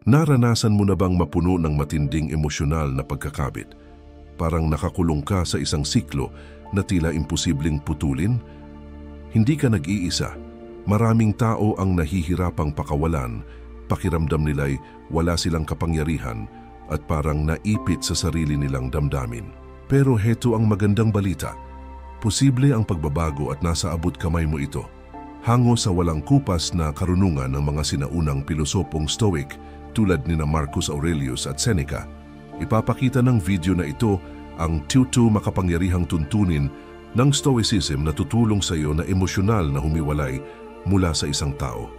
Naranasan mo na bang mapuno ng matinding emosyonal na pagkakabit? Parang nakakulong ka sa isang siklo na tila imposibleng putulin? Hindi ka nag-iisa. Maraming tao ang nahihirapang pakawalan, pakiramdam nila'y wala silang kapangyarihan at parang naipit sa sarili nilang damdamin. Pero heto ang magandang balita. Posible ang pagbabago at nasa abot kamay mo ito. Hango sa walang kupas na karunungan ng mga sinaunang pilosopong Stoic tulad ni Marcus Aurelius at Seneca, ipapakita ng video na ito ang 22 makapangyarihang tuntunin ng Stoicism na tutulong sa iyo na emosyonal na humiwalay mula sa isang tao.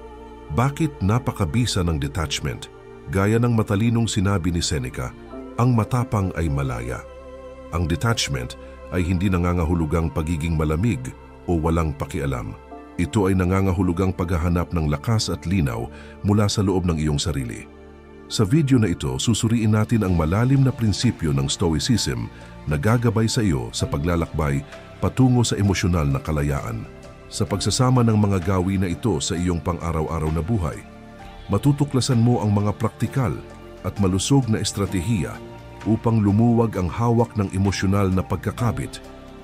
Bakit napakabisa ng detachment? Gaya ng matalinong sinabi ni Seneca, ang matapang ay malaya. Ang detachment ay hindi nangangahulugang pagiging malamig o walang pakialam. Ito ay nangangahulugang paghahanap ng lakas at linaw mula sa loob ng iyong sarili. Sa video na ito, susuriin natin ang malalim na prinsipyo ng Stoicism na gagabay sa iyo sa paglalakbay patungo sa emosyonal na kalayaan. Sa pagsasama ng mga gawi na ito sa iyong pang-araw-araw na buhay, matutuklasan mo ang mga praktikal at malusog na estratehiya upang lumuwag ang hawak ng emosyonal na pagkakabit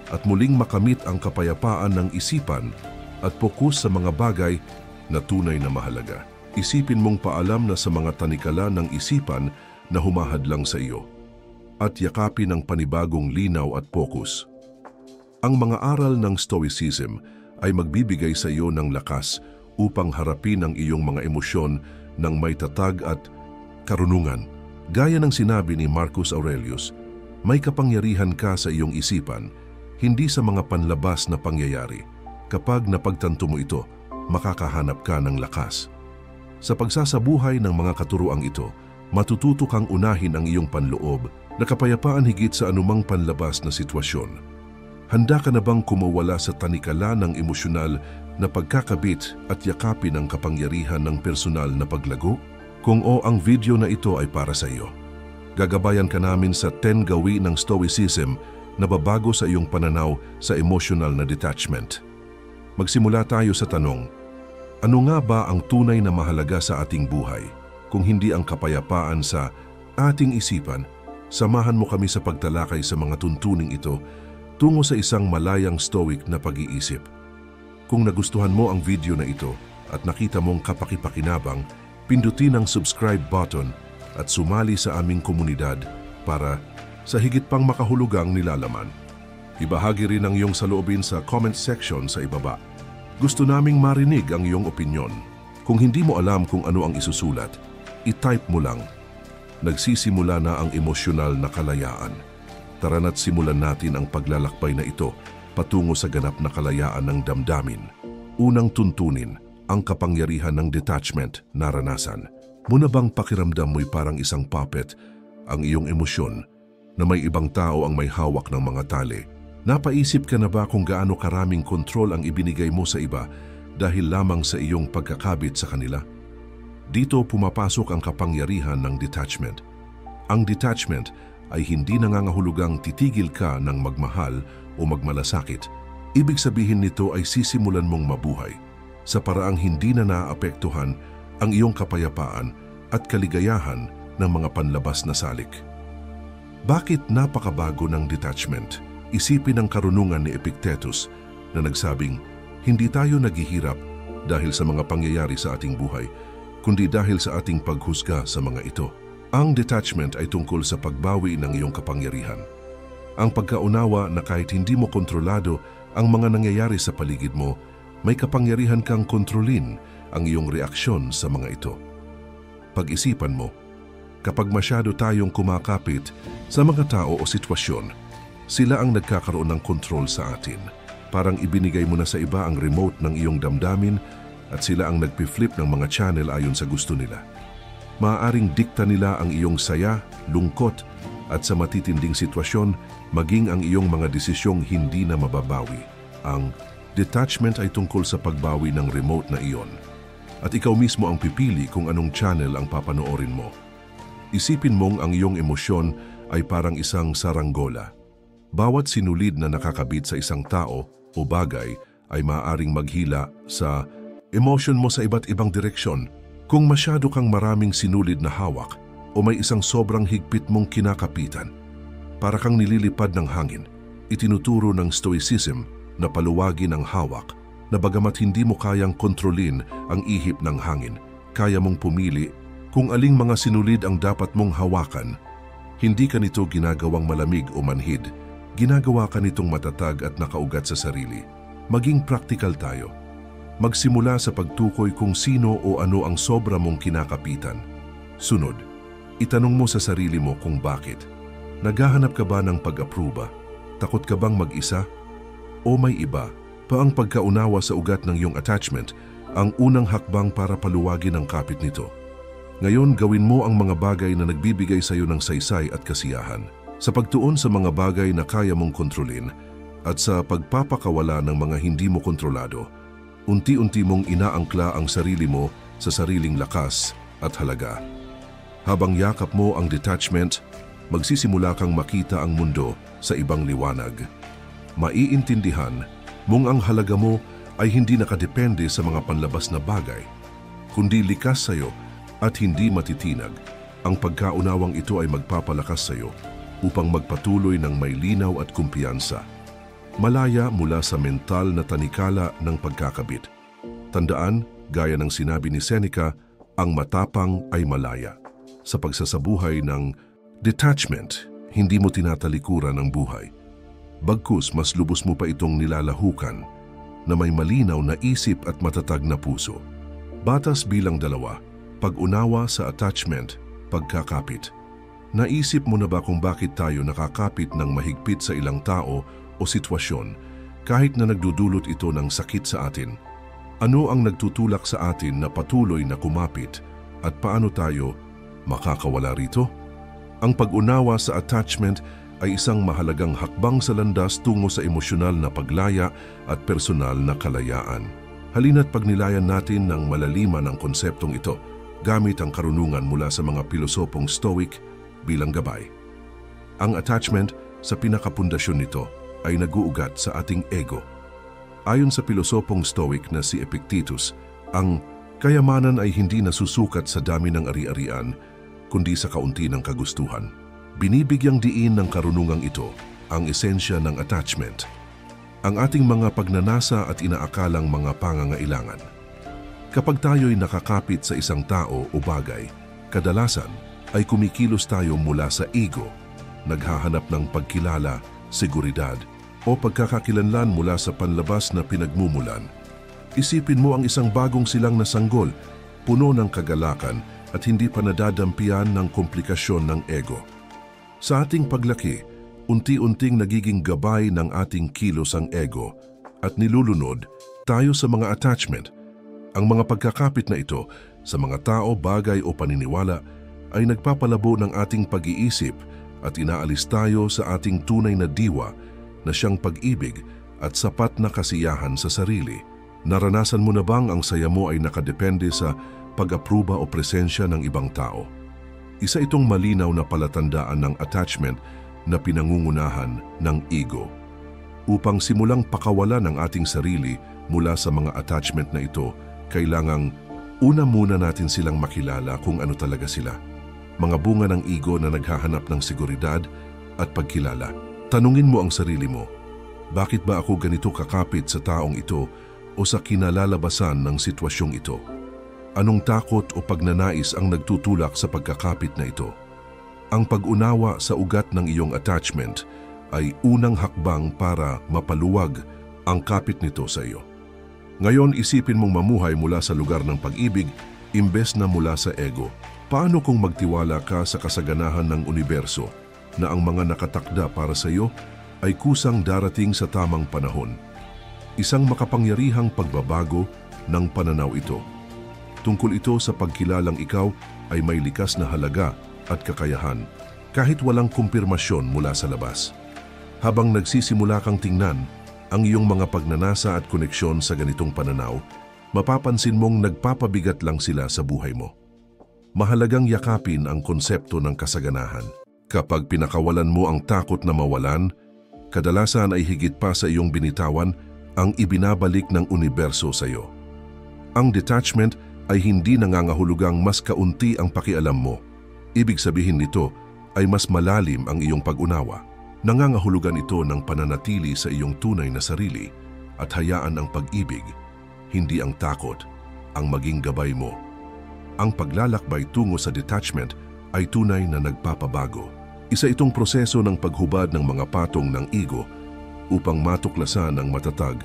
at muling makamit ang kapayapaan ng isipan at fokus sa mga bagay na tunay na mahalaga. Isipin mong paalam na sa mga tanikala ng isipan na humahadlang sa iyo at yakapin ang panibagong linaw at fokus. Ang mga aral ng Stoicism ay magbibigay sa iyo ng lakas upang harapin ang iyong mga emosyon ng may tatag at karunungan. Gaya ng sinabi ni Marcus Aurelius, may kapangyarihan ka sa iyong isipan, hindi sa mga panlabas na pangyayari. Kapag napagtanto mo ito, makakahanap ka ng lakas. Sa pagsasabuhay ng mga katuruang ito, matututo kang unahin ang iyong panloob na kapayapaan higit sa anumang panlabas na sitwasyon. Handa ka na bang kumawala sa tanikala ng emosyonal na pagkakabit at yakapin ang kapangyarihan ng personal na paglago? Kung ang video na ito ay para sa iyo, gagabayan ka namin sa 10 gawi ng Stoicism na babago sa iyong pananaw sa emotional na detachment. Magsimula tayo sa tanong, ano nga ba ang tunay na mahalaga sa ating buhay? Kung hindi ang kapayapaan sa ating isipan, samahan mo kami sa pagtalakay sa mga tuntuning ito tungo sa isang malayang stoic na pag-iisip. Kung nagustuhan mo ang video na ito at nakita mong kapakipakinabang, pindutin ang subscribe button at sumali sa aming komunidad para sa higit pang makahulugang nilalaman. Ibahagi rin ang iyong saloobin sa comment section sa ibaba. Gusto naming marinig ang iyong opinyon. Kung hindi mo alam kung ano ang isusulat, i-type mo lang. Nagsisimula na ang emosyonal na kalayaan. Tara na't simulan natin ang paglalakbay na ito patungo sa ganap na kalayaan ng damdamin. Unang tuntunin, ang kapangyarihan ng detachment, naranasan. Muna bang pakiramdam mo'y parang isang puppet ang iyong emosyon na may ibang tao ang may hawak ng mga tali? Napaisip ka na ba kung gaano karaming kontrol ang ibinigay mo sa iba dahil lamang sa iyong pagkakabit sa kanila? Dito pumapasok ang kapangyarihan ng detachment. Ang detachment ay hindi nangangahulugang titigil ka ng magmahal o magmalasakit. Ibig sabihin nito ay sisimulan mong mabuhay sa paraang hindi na naapektuhan ang iyong kapayapaan at kaligayahan ng mga panlabas na salik. Bakit napakabago ng detachment? Isipin ang karunungan ni Epictetus na nagsabing, hindi tayo naghihirap dahil sa mga pangyayari sa ating buhay, kundi dahil sa ating paghusga sa mga ito. Ang detachment ay tungkol sa pagbawi ng iyong kapangyarihan. Ang pagkaunawa na kahit hindi mo kontrolado ang mga nangyayari sa paligid mo, may kapangyarihan kang kontrolin ang iyong reaksyon sa mga ito. Pag-isipan mo, kapag masyado tayong kumakapit sa mga tao o sitwasyon, sila ang nagkakaroon ng kontrol sa atin. Parang ibinigay mo na sa iba ang remote ng iyong damdamin at sila ang nagpi-flip ng mga channel ayon sa gusto nila. Maaaring dikta nila ang iyong saya, lungkot at sa matitinding sitwasyon, maging ang iyong mga desisyong hindi na mababawi. Ang detachment ay tungkol sa pagbawi ng remote na iyon. At ikaw mismo ang pipili kung anong channel ang papanoorin mo. Isipin mong ang iyong emosyon ay parang isang saranggola. Bawat sinulid na nakakabit sa isang tao o bagay ay maaaring maghila sa emotion mo sa iba't ibang direksyon. Kung masyado kang maraming sinulid na hawak o may isang sobrang higpit mong kinakapitan, para kang nililipad ng hangin, itinuturo ng Stoicism na paluwagin ang hawak na bagamat hindi mo kayang kontrolin ang ihip ng hangin, kaya mong pumili kung aling mga sinulid ang dapat mong hawakan. Hindi ka nito ginagawang malamig o manhid, ginagawa ka nitong matatag at nakaugat sa sarili. Maging practical tayo. Magsimula sa pagtukoy kung sino o ano ang sobra mong kinakapitan. Sunod, itanong mo sa sarili mo kung bakit. Naghahanap ka ba ng pag-aproba? Takot ka bang mag-isa? O may iba pa ang pagkaunawa sa ugat ng iyong attachment ang unang hakbang para paluwagin ang kapit nito? Ngayon, gawin mo ang mga bagay na nagbibigay sa iyo ng saysay at kasiyahan. Sa pagtuon sa mga bagay na kaya mong kontrolin at sa pagpapakawala ng mga hindi mo kontrolado, unti-unti mong inaangkla ang sarili mo sa sariling lakas at halaga. Habang yakap mo ang detachment, magsisimula kang makita ang mundo sa ibang liwanag. Maiintindihan mong ang halaga mo ay hindi nakadepende sa mga panlabas na bagay, kundi likas sa iyo at hindi matitinag. Ang pagkaunawang ito ay magpapalakas sa iyo upang magpatuloy ng may linaw at kumpiyansa, malaya mula sa mental na tanikala ng pagkakabit. Tandaan, gaya ng sinabi ni Seneca, ang matapang ay malaya. Sa pagsasabuhay ng detachment, hindi mo tinatalikuran ang buhay. Bagkus, mas lubos mo pa itong nilalahukan na may malinaw na isip at matatag na puso. Batas bilang 2, pag-unawa sa attachment, pagkakapit. Naisip mo na ba kung bakit tayo nakakapit ng mahigpit sa ilang tao o sitwasyon kahit na nagdudulot ito ng sakit sa atin? Ano ang nagtutulak sa atin na patuloy na kumapit at paano tayo makakawala rito? Ang pag-unawa sa attachment ay isang mahalagang hakbang sa landas tungo sa emosyonal na paglaya at personal na kalayaan. Halina't pagnilayan natin ng malaliman ang konseptong ito gamit ang karunungan mula sa mga pilosopong Stoic bilang gabay. Ang attachment sa pinakapundasyon nito ay naguugat sa ating ego. Ayon sa pilosopong Stoic na si Epictetus, ang kayamanan ay hindi nasusukat sa dami ng ari-arian, kundi sa kaunti ng kagustuhan. Binibigyang diin ng karunungang ito ang esensya ng attachment, ang ating mga pagnanasa at inaakalang mga pangangailangan. Kapag tayo'y nakakapit sa isang tao o bagay, kadalasan ay kumikilos tayo mula sa ego, naghahanap ng pagkilala, seguridad, o pagkakakilanlan mula sa panlabas na pinagmumulan. Isipin mo ang isang bagong silang na sanggol, puno ng kagalakan at hindi pa nadadampian ng komplikasyon ng ego. Sa ating paglaki, unti-unting nagiging gabay ng ating kilos ang ego at nilulunod tayo sa mga attachment. Ang mga pagkakapit na ito sa mga tao, bagay o paniniwala ay nagpapalabo ng ating pag-iisip at inaalis tayo sa ating tunay na diwa na siyang pag-ibig at sapat na kasiyahan sa sarili. Naranasan mo na bang ang saya mo ay nakadepende sa pag-apruba o presensya ng ibang tao? Isa itong malinaw na palatandaan ng attachment na pinangungunahan ng ego. Upang simulang pakawalan ang ating sarili mula sa mga attachment na ito, kailangang una muna natin silang makilala kung ano talaga sila. Mga bunga ng ego na naghahanap ng seguridad at pagkilala. Tanungin mo ang sarili mo, bakit ba ako ganito kakapit sa taong ito o sa kinalalabasan ng sitwasyong ito? Anong takot o pagnanais ang nagtutulak sa pagkakapit na ito? Ang pag-unawa sa ugat ng iyong attachment ay unang hakbang para mapaluwag ang kapit nito sa iyo. Ngayon, isipin mong mamuhay mula sa lugar ng pag-ibig imbes na mula sa ego. Paano kung magtiwala ka sa kasaganahan ng universo na ang mga nakatakda para sa iyo ay kusang darating sa tamang panahon? Isang makapangyarihang pagbabago ng pananaw ito. Tungkol ito sa pagkilalang ikaw ay may likas na halaga at kakayahan kahit walang kumpirmasyon mula sa labas. Habang nagsisimula kang tingnan ang iyong mga pagnanasa at koneksyon sa ganitong pananaw, mapapansin mong nagpapabigat lang sila sa buhay mo. Mahalagang yakapin ang konsepto ng kasaganahan. Kapag pinakawalan mo ang takot na mawalan, kadalasan ay higit pa sa iyong binitawan ang ibinabalik ng universo sa iyo. Ang detachment ay hindi nangangahulugang mas kaunti ang pakialam mo. Ibig sabihin nito ay mas malalim ang iyong pag-unawa. Nangangahulugan ito ng pananatili sa iyong tunay na sarili at hayaan ang pag-ibig, hindi ang takot, ang maging gabay mo. Ang paglalakbay tungo sa detachment ay tunay na nagpapabago. Isa itong proseso ng paghubad ng mga patong ng ego upang matuklasan ang matatag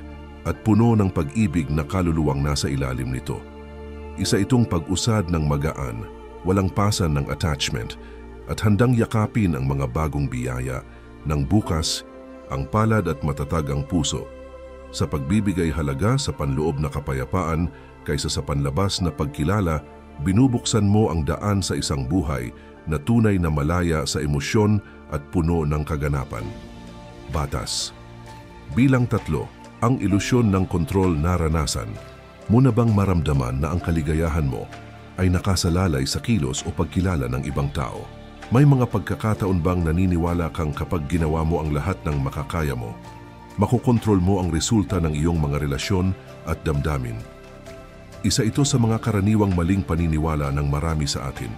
at puno ng pag-ibig na kaluluwang nasa ilalim nito. Isa itong pag-usad ng magaan, walang pasan ng attachment at handang yakapin ang mga bagong biyaya ng bukas, ang palad at matatag ang puso sa pagbibigay halaga sa panloob na kapayapaan kaysa sa panlabas na pagkilala. Binubuksan mo ang daan sa isang buhay na tunay na malaya sa emosyon at puno ng kaganapan. Batas. Bilang 3, ang ilusyon ng kontrol naranasan. Muna bang maramdaman na ang kaligayahan mo ay nakasalalay sa kilos o pagkilala ng ibang tao? May mga pagkakataon bang naniniwala kang kapag ginawa mo ang lahat ng makakaya mo, makokontrol mo ang resulta ng iyong mga relasyon at damdamin? Isa ito sa mga karaniwang maling paniniwala ng marami sa atin,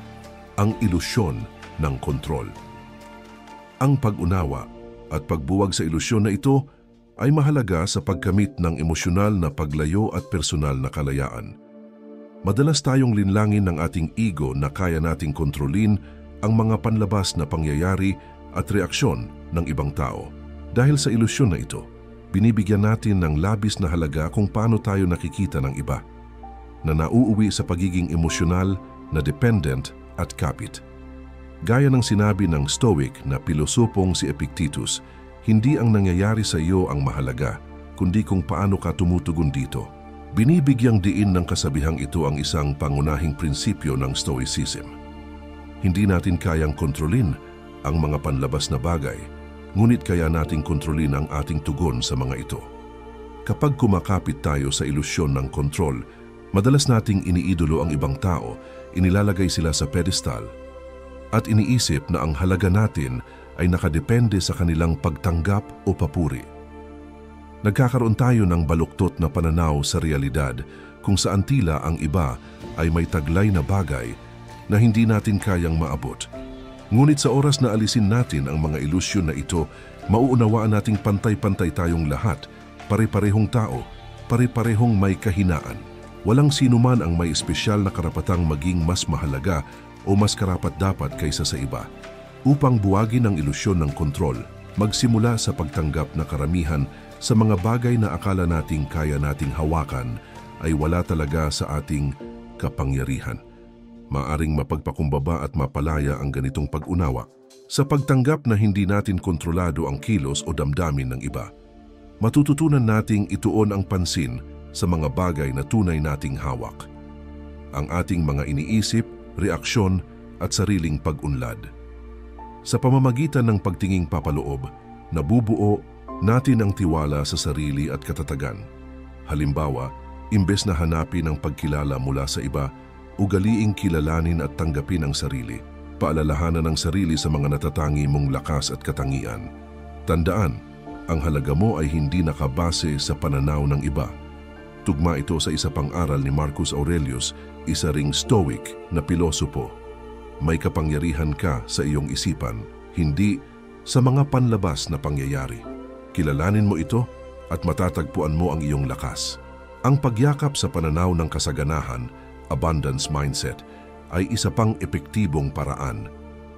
ang ilusyon ng kontrol. Ang pag-unawa at pagbuwag sa ilusyon na ito ay mahalaga sa pagkamit ng emosyonal na paglayo at personal na kalayaan. Madalas tayong linlangin ng ating ego na kaya nating kontrolin ang mga panlabas na pangyayari at reaksyon ng ibang tao. Dahil sa ilusyon na ito, binibigyan natin ng labis na halaga kung paano tayo nakikita ng iba, na nauuwi sa pagiging emosyonal na dependent at kapit. Gaya ng sinabi ng Stoic na pilosopong si Epictetus, hindi ang nangyayari sa iyo ang mahalaga, kundi kung paano ka tumutugon dito. Binibigyang diin ng kasabihang ito ang isang pangunahing prinsipyo ng Stoicism. Hindi natin kayang kontrolin ang mga panlabas na bagay, ngunit kaya nating kontrolin ang ating tugon sa mga ito. Kapag kumakapit tayo sa ilusyon ng kontrol, madalas nating iniidolo ang ibang tao, inilalagay sila sa pedestal, at iniisip na ang halaga natin ay nakadepende sa kanilang pagtanggap o papuri. Nagkakaroon tayo ng baluktot na pananaw sa realidad kung saan tila ang iba ay may taglay na bagay na hindi natin kayang maabot. Ngunit sa oras na alisin natin ang mga ilusyon na ito, mauunawaan nating pantay-pantay tayong lahat, pare-parehong tao, pare-parehong may kahinaan. Walang sinuman ang may espesyal na karapatang maging mas mahalaga o mas karapat-dapat kaysa sa iba. Upang buwagin ang ilusyon ng kontrol, magsimula sa pagtanggap na karamihan sa mga bagay na akala nating kaya nating hawakan ay wala talaga sa ating kapangyarihan. Maaring mapagpakumbaba at mapalaya ang ganitong pag-unawa. Sa pagtanggap na hindi natin kontrolado ang kilos o damdamin ng iba, matututunan nating ituon ang pansin sa mga bagay na tunay nating hawak, ang ating mga iniisip, reaksyon at sariling pag-unlad. Sa pamamagitan ng pagtinging papaloob, nabubuo natin ang tiwala sa sarili at katatagan. Halimbawa, imbes na hanapin ang pagkilala mula sa iba, ugaliing kilalanin at tanggapin ang sarili, paalalahanan ang sarili sa mga natatangi mong lakas at katangian. Tandaan, ang halaga mo ay hindi nakabase sa pananaw ng iba. Tugma ito sa isa pang aral ni Marcus Aurelius, isa ring Stoic na pilosopo. May kapangyarihan ka sa iyong isipan, hindi sa mga panlabas na pangyayari. Kilalanin mo ito at matatagpuan mo ang iyong lakas. Ang pagyakap sa pananaw ng kasaganahan, abundance mindset, ay isa pang epektibong paraan.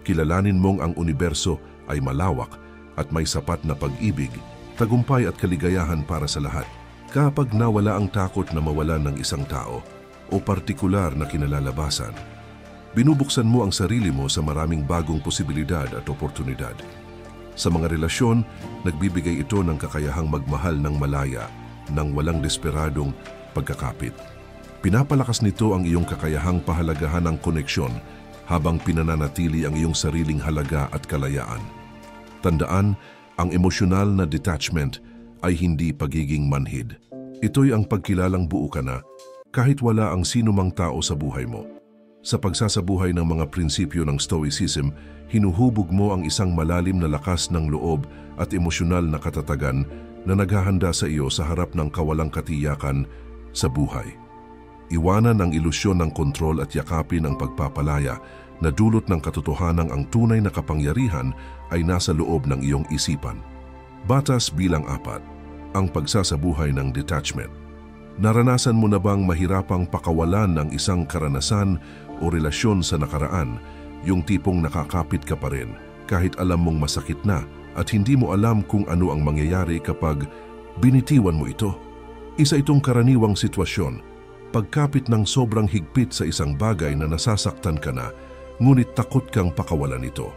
Kilalanin mong ang universo ay malawak at may sapat na pag-ibig, tagumpay at kaligayahan para sa lahat. Kapag nawala ang takot na mawalan ng isang tao o partikular na kinalalabasan, binubuksan mo ang sarili mo sa maraming bagong posibilidad at oportunidad. Sa mga relasyon, nagbibigay ito ng kakayahang magmahal ng malaya, ng walang desperadong pagkakapit. Pinapalakas nito ang iyong kakayahang pahalagahan ng koneksyon habang pinananatili ang iyong sariling halaga at kalayaan. Tandaan, ang emosyonal na detachment ay hindi pagiging manhid. Ito'y ang pagkilalang buo ka na kahit wala ang sinumang tao sa buhay mo. Sa pagsasabuhay ng mga prinsipyo ng Stoicism, hinuhubog mo ang isang malalim na lakas ng loob at emosyonal na katatagan na naghahanda sa iyo sa harap ng kawalang katiyakan sa buhay. Iwanan ang ilusyon ng kontrol at yakapin ang pagpapalaya na dulot ng katotohanang ang tunay na kapangyarihan ay nasa loob ng iyong isipan. Batas bilang 4, ang pagsasabuhay ng detachment. Naranasan mo na bang mahirapang pakawalan ng isang karanasan o relasyon sa nakaraan, yung tipong nakakapit ka pa rin kahit alam mong masakit na at hindi mo alam kung ano ang mangyayari kapag binitiwan mo ito? Isa itong karaniwang sitwasyon, pagkapit ng sobrang higpit sa isang bagay na nasasaktan ka na, ngunit takot kang pakawalan ito.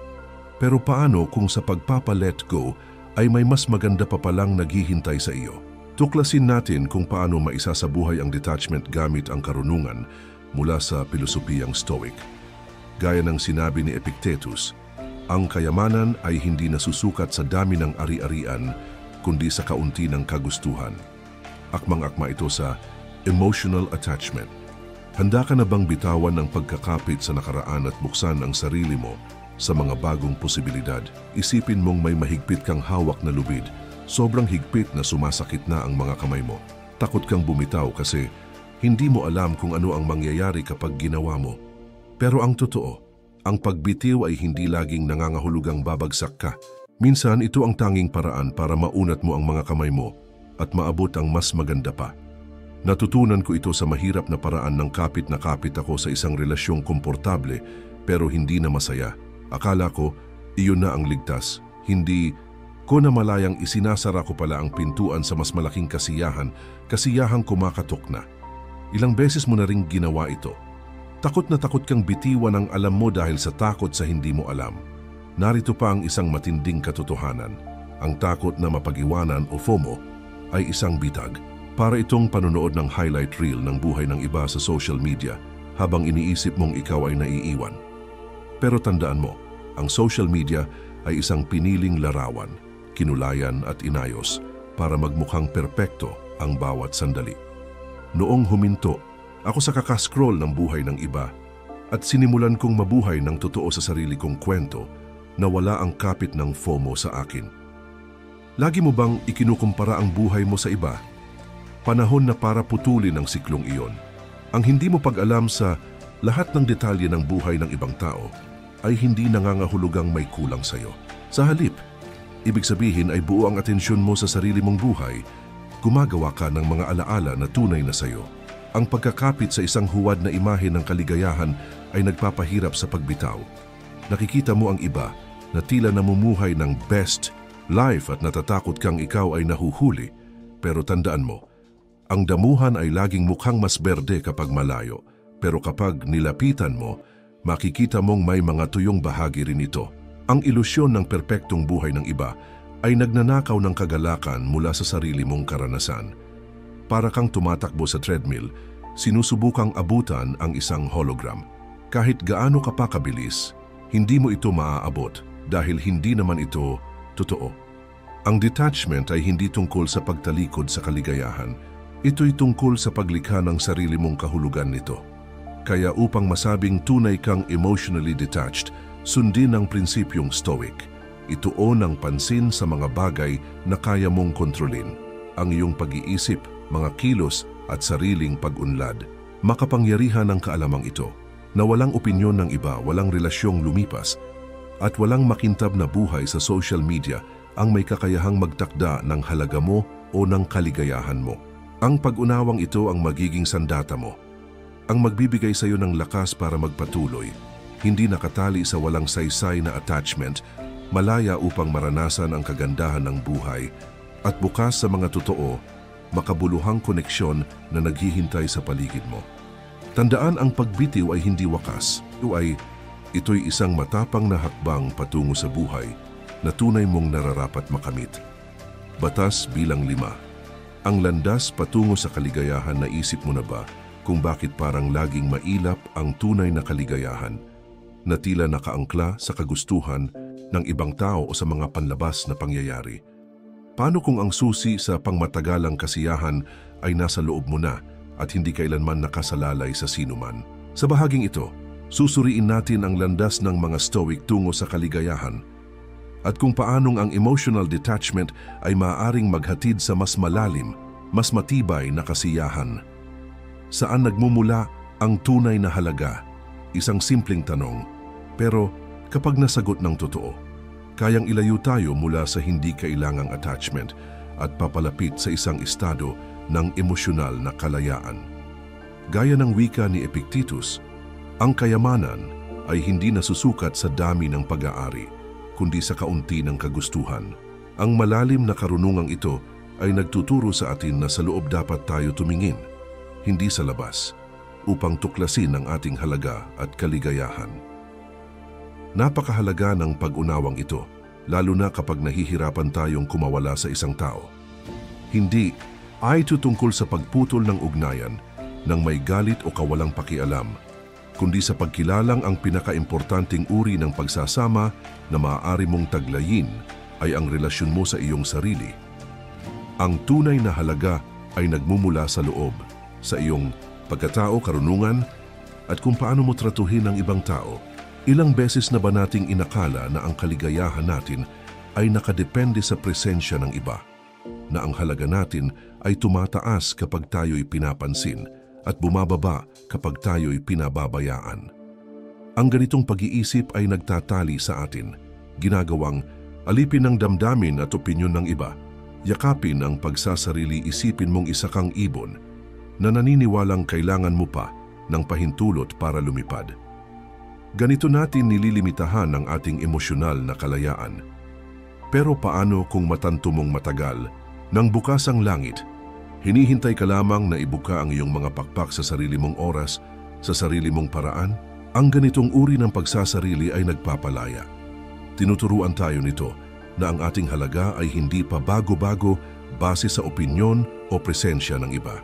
Pero paano kung sa pagpapa-let go ay may mas maganda pa palang naghihintay sa iyo? Tuklasin natin kung paano maisasabuhay ang detachment gamit ang karunungan mula sa pilosopiyang Stoic. Gaya ng sinabi ni Epictetus, ang kayamanan ay hindi nasusukat sa dami ng ari-arian, kundi sa kaunti ng kagustuhan. Akmang-akma ito sa emotional attachment. Handa ka na bang bitawan ng pagkakapit sa nakaraan at buksan ang sarili mo sa mga bagong posibilidad? Isipin mong may mahigpit kang hawak na lubid. Sobrang higpit na sumasakit na ang mga kamay mo. Takot kang bumitaw kasi hindi mo alam kung ano ang mangyayari kapag ginawa mo. Pero ang totoo, ang pagbitiw ay hindi laging nangangahulugang babagsak ka. Minsan ito ang tanging paraan para maunat mo ang mga kamay mo at maabot ang mas maganda pa. Natutunan ko ito sa mahirap na paraan ng kapit na kapit ako sa isang relasyong komportable pero hindi na masaya. Akala ko, iyon na ang ligtas. Hindi ko na malayang isinasara ko pala ang pintuan sa mas malaking kasiyahang kumakatok na. Ilang beses mo na ring ginawa ito. Takot na takot kang bitiwan ang alam mo dahil sa takot sa hindi mo alam. Narito pa ang isang matinding katotohanan. Ang takot na mapag-iwanan o FOMO ay isang bitag. Para itong panonood ng highlight reel ng buhay ng iba sa social media habang iniisip mong ikaw ay naiiwan. Pero tandaan mo, ang social media ay isang piniling larawan, kinulayan at inayos para magmukhang perpekto ang bawat sandali. Noong huminto, ako sa kakascroll ng buhay ng iba at sinimulan kong mabuhay ng totoo sa sarili kong kwento na wala ang kapit ng FOMO sa akin. Lagi mo bang ikinukumpara ang buhay mo sa iba? Panahon na para putulin ang siklong iyon. Ang hindi mo pag-alam sa lahat ng detalye ng buhay ng ibang tao ay hindi nangangahulugang may kulang sa iyo. Sa halip, ibig sabihin ay buo ang atensyon mo sa sarili mong buhay, gumagawa ka ng mga alaala na tunay na sa iyo. Ang pagkakapit sa isang huwad na imahe ng kaligayahan ay nagpapahirap sa pagbitaw. Nakikita mo ang iba na tila namumuhay ng best life at natatakot kang ikaw ay nahuhuli. Pero tandaan mo, ang damuhan ay laging mukhang mas berde kapag malayo. Pero kapag nilapitan mo, makikita mong may mga tuyong bahagi rin ito. Ang ilusyon ng perpektong buhay ng iba ay nagnanakaw ng kagalakan mula sa sarili mong karanasan. Para kang tumatakbo sa treadmill, sinusubukang abutan ang isang hologram. Kahit gaano ka pa kabilis, hindi mo ito maaabot dahil hindi naman ito totoo. Ang detachment ay hindi tungkol sa pagtalikod sa kaligayahan. Ito'y tungkol sa paglikha ng sarili mong kahulugan nito. Kaya upang masabing tunay kang emotionally detached, sundin ang prinsipyong Stoic. Ituon ang pansin sa mga bagay na kaya mong kontrolin. Ang iyong pag-iisip, mga kilos at sariling pag-unlad. Makapangyarihan ang kaalamang ito na walang opinyon ng iba, walang relasyong lumipas at walang makintab na buhay sa social media ang may kakayahang magtakda ng halaga mo o ng kaligayahan mo. Ang pag-unawang ito ang magiging sandata mo. Ang magbibigay sa iyo ng lakas para magpatuloy, hindi nakatali sa walang saysay na attachment, malaya upang maranasan ang kagandahan ng buhay at bukas sa mga totoo, makabuluhang koneksyon na naghihintay sa paligid mo. Tandaan ang pagbitiw ay hindi wakas. Ito'y isang matapang na hakbang patungo sa buhay na tunay mong nararapat makamit. Batas bilang 5. Ang landas patungo sa kaligayahan, naisip mo na ba kung bakit parang laging mailap ang tunay na kaligayahan na tila nakaangkla sa kagustuhan ng ibang tao o sa mga panlabas na pangyayari? Paano kung ang susi sa pangmatagalang kasiyahan ay nasa loob mo na at hindi kailanman nakasalalay sa sinuman? Sa bahaging ito, susuriin natin ang landas ng mga Stoic tungo sa kaligayahan at kung paanong ang emotional detachment ay maaaring maghatid sa mas malalim, mas matibay na kasiyahan. Saan nagmumula ang tunay na halaga? Isang simpleng tanong. Pero kapag nasagot ng totoo, kayang ilayo tayo mula sa hindi kailangang attachment at papalapit sa isang estado ng emosyonal na kalayaan. Gaya ng wika ni Epictetus, ang kayamanan ay hindi nasusukat sa dami ng pag-aari, kundi sa kaunti ng kagustuhan. Ang malalim na karunungang ito ay nagtuturo sa atin na sa loob dapat tayo tumingin, hindi sa labas, upang tuklasin ang ating halaga at kaligayahan. Napakahalaga ng pag-unawang ito, lalo na kapag nahihirapan tayong kumawala sa isang tao. Hindi ay tutungkol sa pagputol ng ugnayan ng may galit o kawalang pakialam, kundi sa pagkilalang ang pinakaimportanteng uri ng pagsasama na maaari mong taglayin ay ang relasyon mo sa iyong sarili. Ang tunay na halaga ay nagmumula sa loob, sa iyong pagkatao, karunungan, at kung paano mo tratuhin ang ibang tao. Ilang beses na ba nating inakala na ang kaligayahan natin ay nakadepende sa presensya ng iba, na ang halaga natin ay tumataas kapag tayo'y pinapansin at bumababa kapag tayo'y pinababayaan. Ang ganitong pag-iisip ay nagtatali sa atin, ginagawang alipin ang damdamin at opinyon ng iba, yakapin ang pagsasarili, isipin mong isa kang ibon na naniniwalang kailangan mo pa ng pahintulot para lumipad. Ganito natin nililimitahan ang ating emosyonal na kalayaan. Pero paano kung matanto mong matagal, nang bukas ang langit, hinihintay ka lamang na ibuka ang iyong mga pakpak sa sarili mong oras, sa sarili mong paraan? Ang ganitong uri ng pagsasarili ay nagpapalaya. Tinuturuan tayo nito na ang ating halaga ay hindi pa bago-bago base sa opinyon o presensya ng iba.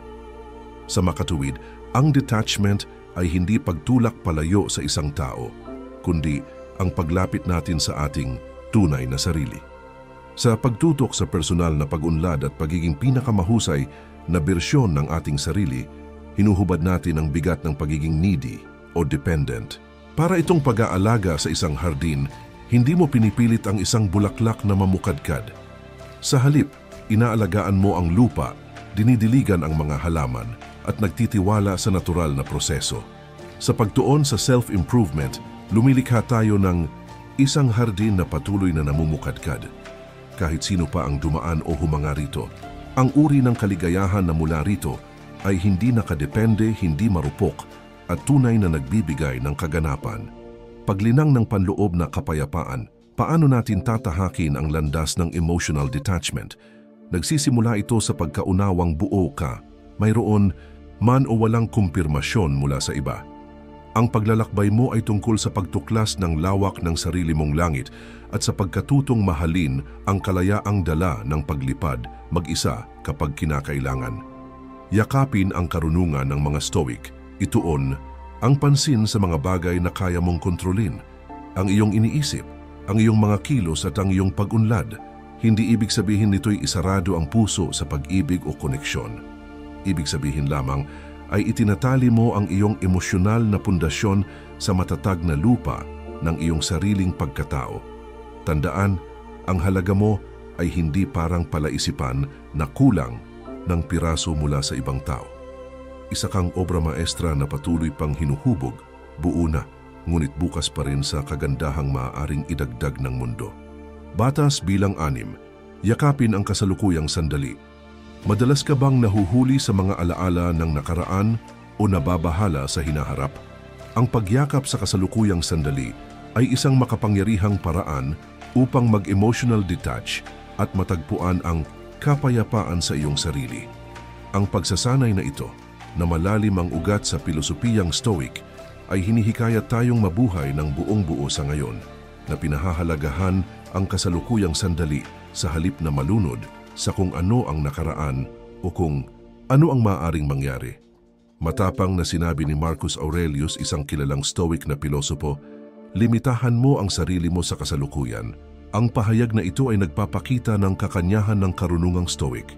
Sa makatuwid, ang detachment ay hindi pagtulak palayo sa isang tao, kundi ang paglapit natin sa ating tunay na sarili. Sa pagtutok sa personal na pag-unlad at pagiging pinakamahusay na bersyon ng ating sarili, hinuhubad natin ang bigat ng pagiging needy o dependent. Para itong pag-aalaga sa isang hardin, hindi mo pinipilit ang isang bulaklak na mamukadkad. Sa halip, inaalagaan mo ang lupa, dinidiligan ang mga halaman, at nagtitiwala sa natural na proseso. Sa pagtuon sa self-improvement, lumilikha tayo ng isang hardin na patuloy na namumukadkad. Kahit sino pa ang dumaan o humanga rito, ang uri ng kaligayahan na mula rito ay hindi nakadepende, hindi marupok, at tunay na nagbibigay ng kaganapan. Paglinang ng panloob na kapayapaan, paano natin tatahakin ang landas ng emotional detachment? Nagsisimula ito sa pagkaunawang buo ka, mayroon man o walang kumpirmasyon mula sa iba. Ang paglalakbay mo ay tungkol sa pagtuklas ng lawak ng sarili mong langit at sa pagkatutong mahalin ang kalayaang dala ng paglipad mag-isa kapag kinakailangan. Yakapin ang karunungan ng mga Stoic. Ituon ang pansin sa mga bagay na kaya mong kontrolin, ang iyong iniisip, ang iyong mga kilos at ang iyong pag-unlad. Hindi ibig sabihin nito'y isarado ang puso sa pag-ibig o koneksyon. Ibig sabihin lamang ay itinatali mo ang iyong emosyonal na pundasyon sa matatag na lupa ng iyong sariling pagkatao. Tandaan, ang halaga mo ay hindi parang palaisipan na kulang ng piraso mula sa ibang tao. Isa kang obra maestra na patuloy pang hinuhubog, buo na, ngunit bukas pa rin sa kagandahang maaaring idagdag ng mundo. Batas bilang 6, yakapin ang kasalukuyang sandali. Madalas ka bang nahuhuli sa mga alaala ng nakaraan o nababahala sa hinaharap? Ang pagyakap sa kasalukuyang sandali ay isang makapangyarihang paraan upang mag-emotional detach at matagpuan ang kapayapaan sa iyong sarili. Ang pagsasanay na ito, na malalim ang ugat sa pilosopiyang Stoic, ay hinihikayat tayong mabuhay ng buong buo sa ngayon, na pinahahalagahan ang kasalukuyang sandali sa halip na malunod sa kung ano ang nakaraan o kung ano ang maaaring mangyari. Matapang na sinabi ni Marcus Aurelius, isang kilalang Stoic na pilosopo, limitahan mo ang sarili mo sa kasalukuyan. Ang pahayag na ito ay nagpapakita ng kakanyahan ng karunungang Stoic,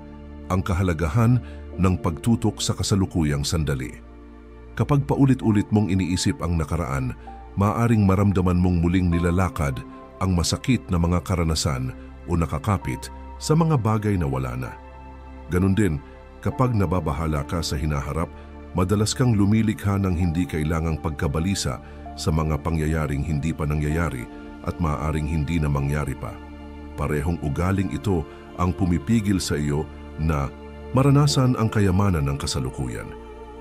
ang kahalagahan ng pagtutok sa kasalukuyang sandali. Kapag paulit-ulit mong iniisip ang nakaraan, maaaring maramdaman mong muling nilalakad ang masakit na mga karanasan o nakakapit sa mga bagay na wala na. Ganon din, kapag nababahala ka sa hinaharap, Madalas kang lumilikha ng hindi kailangang pagkabalisa sa mga pangyayaring hindi pa nangyayari at maaaring hindi na mangyari pa. Parehong ugaling ito ang pumipigil sa iyo na maranasan ang kayamanan ng kasalukuyan.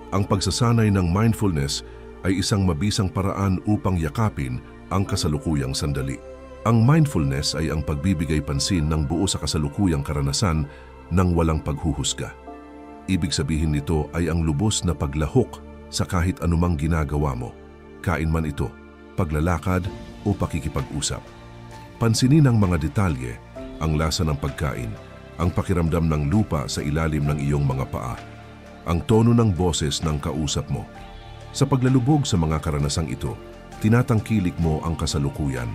Ang pagsasanay ng mindfulness ay isang mabisang paraan upang yakapin ang kasalukuyang sandali. Ang mindfulness ay ang pagbibigay pansin ng buo sa kasalukuyang karanasan ng walang paghuhusga. Ibig sabihin nito ay ang lubos na paglahok sa kahit anumang ginagawa mo, kain man ito, paglalakad o pakikipag-usap. Pansinin ang mga detalye, ang lasa ng pagkain, ang pakiramdam ng lupa sa ilalim ng iyong mga paa, ang tono ng boses ng kausap mo. Sa paglalubog sa mga karanasang ito, tinatangkilik mo ang kasalukuyan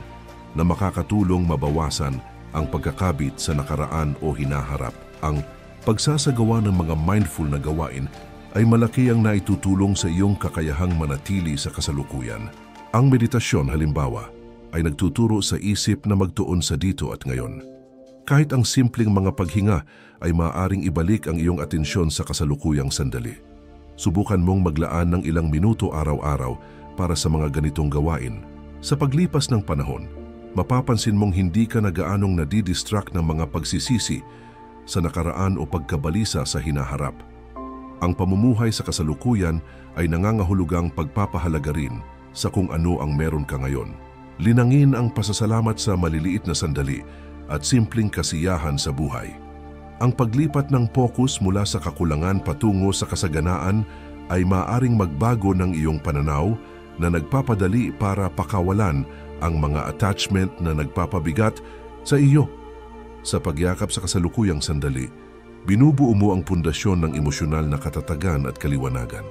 na makakatulong mabawasan ang pagkakabit sa nakaraan o hinaharap. Ang pagsasagawa ng mga mindful na gawain ay malaki ang naitutulong sa iyong kakayahang manatili sa kasalukuyan. Ang meditasyon halimbawa ay nagtuturo sa isip na magtuon sa dito at ngayon. Kahit ang simpleng mga paghinga ay maaaring ibalik ang iyong atensyon sa kasalukuyang sandali. Subukan mong maglaan ng ilang minuto araw-araw para sa mga ganitong gawain. Sa paglipas ng panahon, mapapansin mong hindi ka na gaanong nadidistract ng mga pagsisisi sa nakaraan o pagkabalisa sa hinaharap. Ang pamumuhay sa kasalukuyan ay nangangahulugang pagpapahalaga rin sa kung ano ang meron ka ngayon. Linangin ang pasasalamat sa maliliit na sandali at simpleng kasiyahan sa buhay. Ang paglipat ng focus mula sa kakulangan patungo sa kasaganaan ay maaaring magbago ng iyong pananaw na nagpapadali para pakawalan ang mga attachment na nagpapabigat sa iyo. Sa pagyakap sa kasalukuyang sandali, binubuo mo ang pundasyon ng emosyonal na katatagan at kaliwanagan.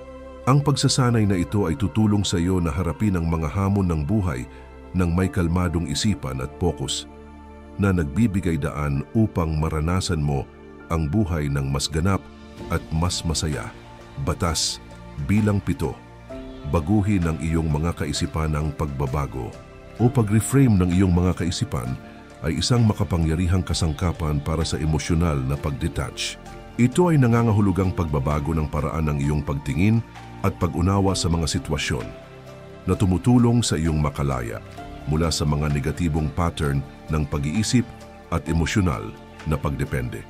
Ang pagsasanay na ito ay tutulong sa iyo na harapin ang mga hamon ng buhay ng may kalmadong isipan at focus na nagbibigay daan upang maranasan mo ang buhay ng mas ganap at mas masaya. Batas bilang 7. Baguhin ang iyong mga kaisipan ng pagbabago o pag-reframe ng iyong mga kaisipan ay isang makapangyarihang kasangkapan para sa emosyonal na pag-detach. Ito ay nangangahulugang pagbabago ng paraan ng iyong pagtingin at pag-unawa sa mga sitwasyon na tumutulong sa iyong makalaya mula sa mga negatibong pattern ng pag-iisip at emosyonal na pagdepende.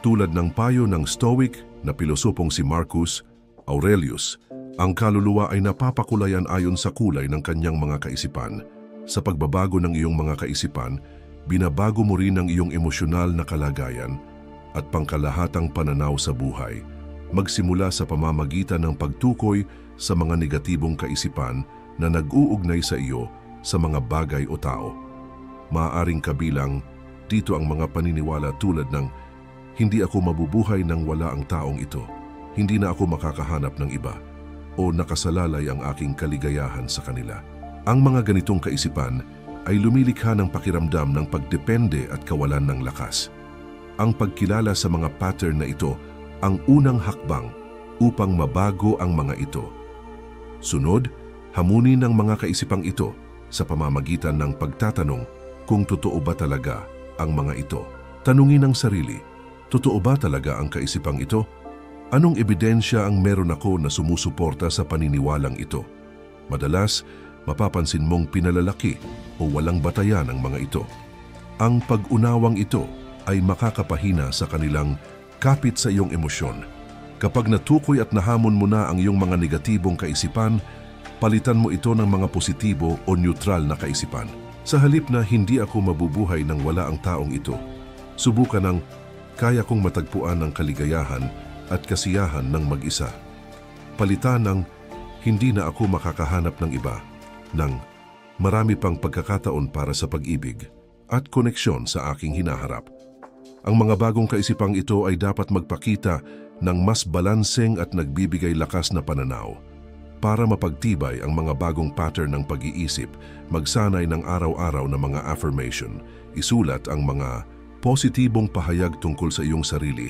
Tulad ng payo ng Stoic na pilosopong si Marcus Aurelius, ang kaluluwa ay napapakulayan ayon sa kulay ng kanyang mga kaisipan. Sa pagbabago ng iyong mga kaisipan, binabago mo rin ang iyong emosyonal na kalagayan at pangkalahatang pananaw sa buhay. Magsimula sa pamamagitan ng pagtukoy sa mga negatibong kaisipan na nag-uugnay sa iyo sa mga bagay o tao. Maaaring kabilang dito ang mga paniniwala tulad ng hindi ako mabubuhay nang wala ang taong ito, hindi na ako makakahanap ng iba, o nakasalalay ang aking kaligayahan sa kanila. Ang mga ganitong kaisipan ay lumilikha ng pakiramdam ng pagdepende at kawalan ng lakas. Ang pagkilala sa mga pattern na ito ang unang hakbang upang mabago ang mga ito. Sunod, hamunin ang mga kaisipang ito sa pamamagitan ng pagtatanong kung totoo ba talaga ang mga ito. Tanungin ang sarili, totoo ba talaga ang kaisipang ito? Anong ebidensya ang meron ako na sumusuporta sa paniniwalang ito? Madalas, mapapansin mong pinalalaki o walang batayan ang mga ito. Ang pag-unawang ito ay makakapahina sa kanilang kapit sa iyong emosyon. Kapag natukoy at nahamon mo na ang iyong mga negatibong kaisipan, palitan mo ito ng mga positibo o neutral na kaisipan. Sa halip na hindi ako mabubuhay nang wala ang taong ito, subukan ng kaya kong matagpuan ng kaligayahan at kasiyahan ng mag-isa. Palitan ng hindi na ako makakahanap ng iba, ng marami pang pagkakataon para sa pag-ibig at koneksyon sa aking hinaharap. Ang mga bagong kaisipang ito ay dapat magpakita ng mas balanseng at nagbibigay lakas na pananaw. Para mapagtibay ang mga bagong pattern ng pag-iisip, magsanay ng araw-araw na mga affirmation. Isulat ang mga positibong pahayag tungkol sa iyong sarili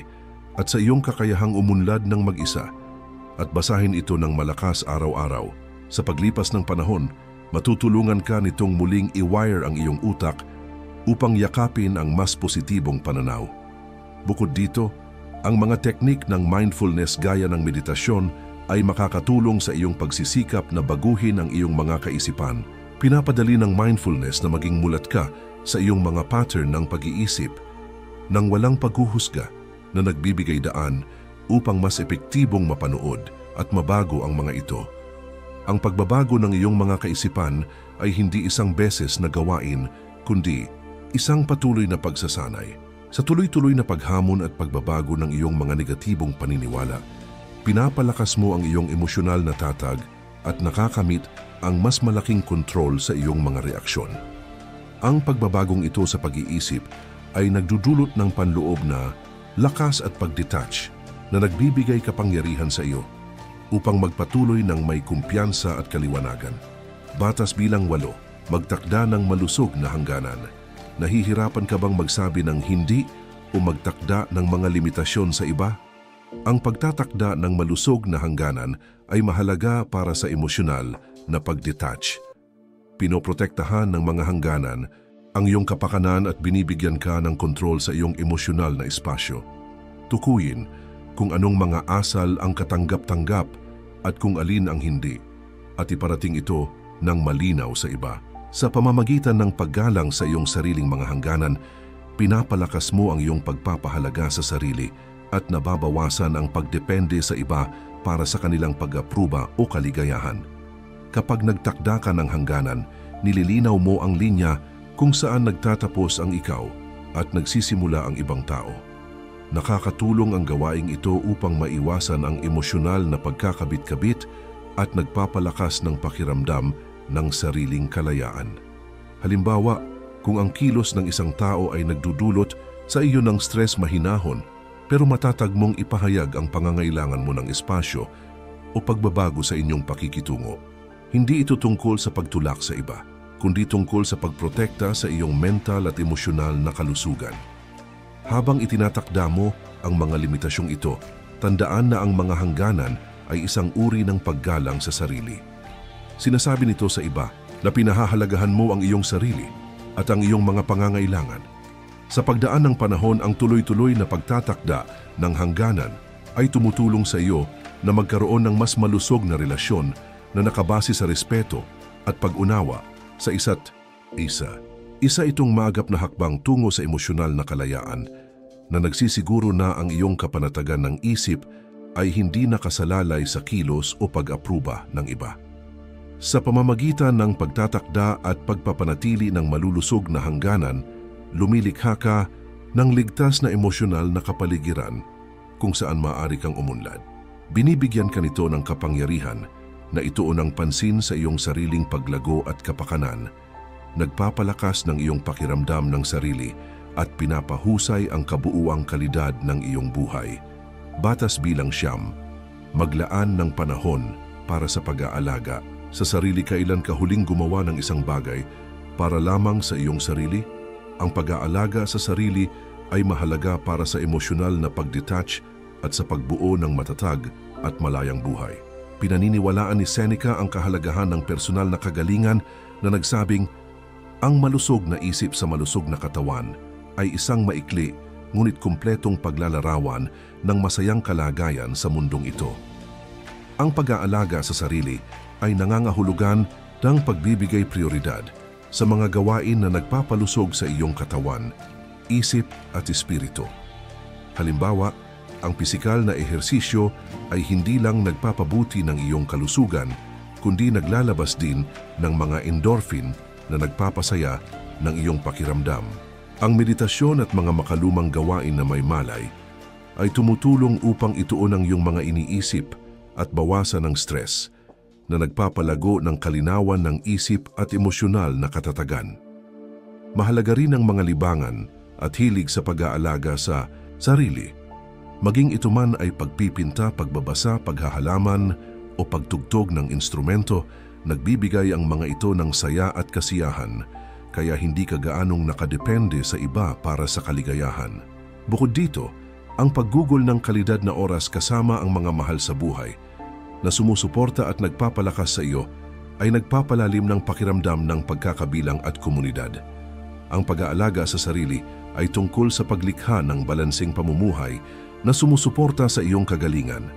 at sa iyong kakayahang umunlad ng mag-isa at basahin ito ng malakas araw-araw. Sa paglipas ng panahon, matutulungan ka nitong muling i-wire ang iyong utak upang yakapin ang mas positibong pananaw. Bukod dito, ang mga teknik ng mindfulness gaya ng meditasyon ay makakatulong sa iyong pagsisikap na baguhin ang iyong mga kaisipan. Pinapadali ng mindfulness na maging mulat ka sa iyong mga pattern ng pag-iisip nang walang paghuhusga na nagbibigay daan upang mas epektibong mapanood at mabago ang mga ito. Ang pagbabago ng iyong mga kaisipan ay hindi isang beses na gawain, kundi isang patuloy na pagsasanay. Sa tuloy-tuloy na paghamon at pagbabago ng iyong mga negatibong paniniwala, pinapalakas mo ang iyong emosyonal na tatag at nakakamit ang mas malaking kontrol sa iyong mga reaksyon. Ang pagbabagong ito sa pag-iisip ay nagdudulot ng panloob na lakas at pag-detach na nagbibigay kapangyarihan sa iyo upang magpatuloy ng may kumpiyansa at kaliwanagan. Batas bilang 8, magtakda ng malusog na hangganan. Nahihirapan ka bang magsabi ng hindi o magtakda ng mga limitasyon sa iba? Ang pagtatakda ng malusog na hangganan ay mahalaga para sa emosyonal na pag-detach. Pinoprotektahan ng mga hangganan ang iyong kapakanan at binibigyan ka ng kontrol sa iyong emosyonal na espasyo. Tukuyin kung anong mga asal ang katanggap-tanggap at kung alin ang hindi, at iparating ito ng malinaw sa iba. Sa pamamagitan ng paggalang sa iyong sariling mga hangganan, pinapalakas mo ang iyong pagpapahalaga sa sarili at nababawasan ang pagdepende sa iba para sa kanilang pag-apruba o kaligayahan. Kapag nagtakda ka ng hangganan, nililinaw mo ang linya kung saan nagtatapos ang ikaw at nagsisimula ang ibang tao. Nakakatulong ang gawaing ito upang maiwasan ang emosyonal na pagkakabit-kabit at nagpapalakas ng pakiramdam ng sariling kalayaan. Halimbawa, kung ang kilos ng isang tao ay nagdudulot sa iyo ng stress mahinahon, pero matatag mong ipahayag ang pangangailangan mo ng espasyo o pagbabago sa inyong pakikitungo. Hindi ito tungkol sa pagtulak sa iba, kundi tungkol sa pagprotekta sa iyong mental at emosyonal na kalusugan. Habang itinatakda mo ang mga limitasyong ito, tandaan na ang mga hangganan ay isang uri ng paggalang sa sarili. Sinasabi nito sa iba na pinahahalagahan mo ang iyong sarili at ang iyong mga pangangailangan. Sa pagdaan ng panahon, ang tuloy-tuloy na pagtatakda ng hangganan ay tumutulong sa iyo na magkaroon ng mas malusog na relasyon na nakabase sa respeto at pag-unawa sa isa't isa. Isa itong maagap na hakbang tungo sa emosyonal na kalayaan na nagsisiguro na ang iyong kapanatagan ng isip ay hindi nakasalalay sa kilos o pag-apruba ng iba. Sa pamamagitan ng pagtatakda at pagpapanatili ng malulusog na hangganan, lumilikha ka ng ligtas na emosyonal na kapaligiran kung saan maaari kang umunlad. Binibigyan ka nito ng kapangyarihan na ituon ang pansin sa iyong sariling paglago at kapakanan, nagpapalakas ng iyong pakiramdam ng sarili at pinapahusay ang kabuuang kalidad ng iyong buhay. Batas bilang 9, maglaan ng panahon para sa pag-aalaga sa sarili. Kailan ka huling gumawa ng isang bagay para lamang sa iyong sarili? Ang pag-aalaga sa sarili ay mahalaga para sa emosyonal na pag-detach at sa pagbuo ng matatag at malayang buhay. Pinaniniwalaan ni Seneca ang kahalagahan ng personal na kagalingan na nagsabing, ang malusog na isip sa malusog na katawan ay isang maikli ngunit kumpletong paglalarawan ng masayang kalagayan sa mundong ito. Ang pag-aalaga sa sarili ay nangangahulugan ng pagbibigay prioridad sa mga gawain na nagpapalusog sa iyong katawan, isip at espiritu. Halimbawa, ang pisikal na ehersisyo ay hindi lang nagpapabuti ng iyong kalusugan, kundi naglalabas din ng mga endorphin na nagpapasaya ng iyong pakiramdam. Ang meditasyon at mga makalumang gawain na may malay ay tumutulong upang ituon ang iyong mga iniisip at bawasan ang stress na nagpapalago ng kalinawan ng isip at emosyonal na katatagan. Mahalaga rin ang mga libangan at hilig sa pag-aalaga sa sarili. Maging ito man ay pagpipinta, pagbabasa, paghahalaman o pagtugtog ng instrumento, nagbibigay ang mga ito ng saya at kasiyahan, kaya hindi ka gaanong nakadepende sa iba para sa kaligayahan. Bukod dito, ang paggugol ng kalidad na oras kasama ang mga mahal sa buhay na sumusuporta at nagpapalakas sa iyo ay nagpapalalim ng pakiramdam ng pagkakabilang at komunidad. Ang pag-aalaga sa sarili ay tungkol sa paglikha ng balanseng pamumuhay na sumusuporta sa iyong kagalingan.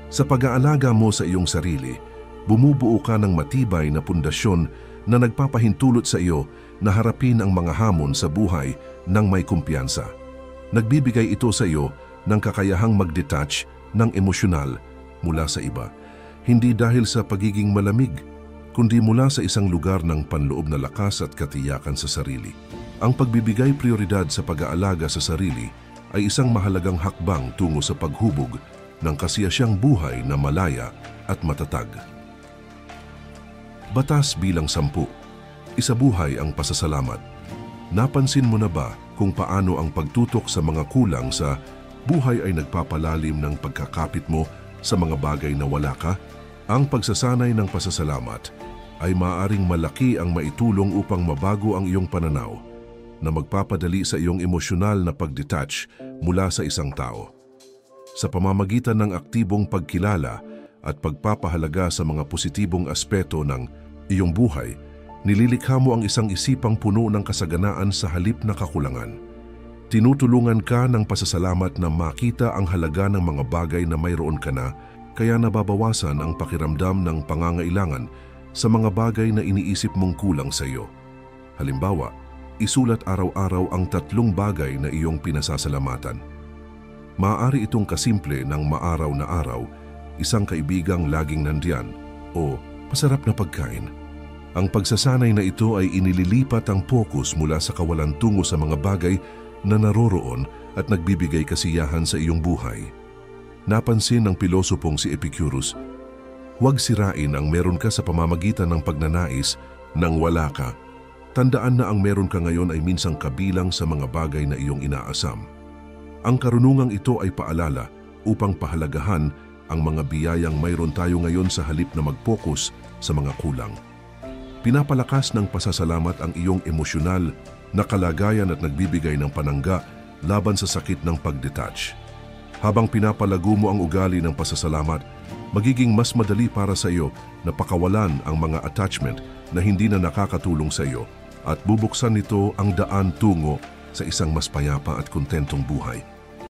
Sa pag-aalaga mo sa iyong sarili, bumubuo ka ng matibay na pundasyon na nagpapahintulot sa iyo na harapin ang mga hamon sa buhay ng may kumpiyansa. Nagbibigay ito sa iyo ng kakayahang mag-detach ng emosyonal mula sa iba. Hindi dahil sa pagiging malamig, kundi mula sa isang lugar ng panloob na lakas at katiyakan sa sarili. Ang pagbibigay prioridad sa pag-aalaga sa sarili ay isang mahalagang hakbang tungo sa paghubog ng kasiyasyang buhay na malaya at matatag. Batas bilang 10. Isabuhay ang pasasalamat. Napansin mo na ba kung paano ang pagtutok sa mga kulang sa buhay ay nagpapalalim ng pagkakapit mo sa mga bagay na wala ka? Ang pagsasanay ng pasasalamat ay maaaring malaki ang maitulong upang mabago ang iyong pananaw na magpapadali sa iyong emosyonal na pag-detach mula sa isang tao. Sa pamamagitan ng aktibong pagkilala at pagpapahalaga sa mga positibong aspeto ng iyong buhay, nililikha mo ang isang isipang puno ng kasaganaan sa halip na kakulangan. Tinutulungan ka ng pasasalamat na makita ang halaga ng mga bagay na mayroon ka na, kaya nababawasan ang pakiramdam ng pangangailangan sa mga bagay na iniisip mong kulang sa iyo. Halimbawa, isulat araw-araw ang 3 bagay na iyong pinasasalamatan. Maaari itong kasimple ng maaraw na araw, isang kaibigang laging nandiyan, o masarap na pagkain. Ang pagsasanay na ito ay inililipat ang focus mula sa kawalan tungo sa mga bagay na naroroon at nagbibigay kasiyahan sa iyong buhay. Napansin ng pilosopong si Epicurus, huwag sirain ang meron ka sa pamamagitan ng pagnanais nang wala ka. Tandaan na ang meron ka ngayon ay minsang kabilang sa mga bagay na iyong inaasam. Ang karunungang ito ay paalala upang pahalagahan ang mga biyayang mayroon tayo ngayon sa halip na mag-focus sa mga kulang. Pinapalakas ng pasasalamat ang iyong emosyonal na kalagayan at nagbibigay ng panangga laban sa sakit ng pag-detach. Habang pinapalago mo ang ugali ng pasasalamat, magiging mas madali para sa iyo na pakawalan ang mga attachment na hindi na nakakatulong sa iyo at bubuksan nito ang daan tungo sa isang mas payapa at kontentong buhay.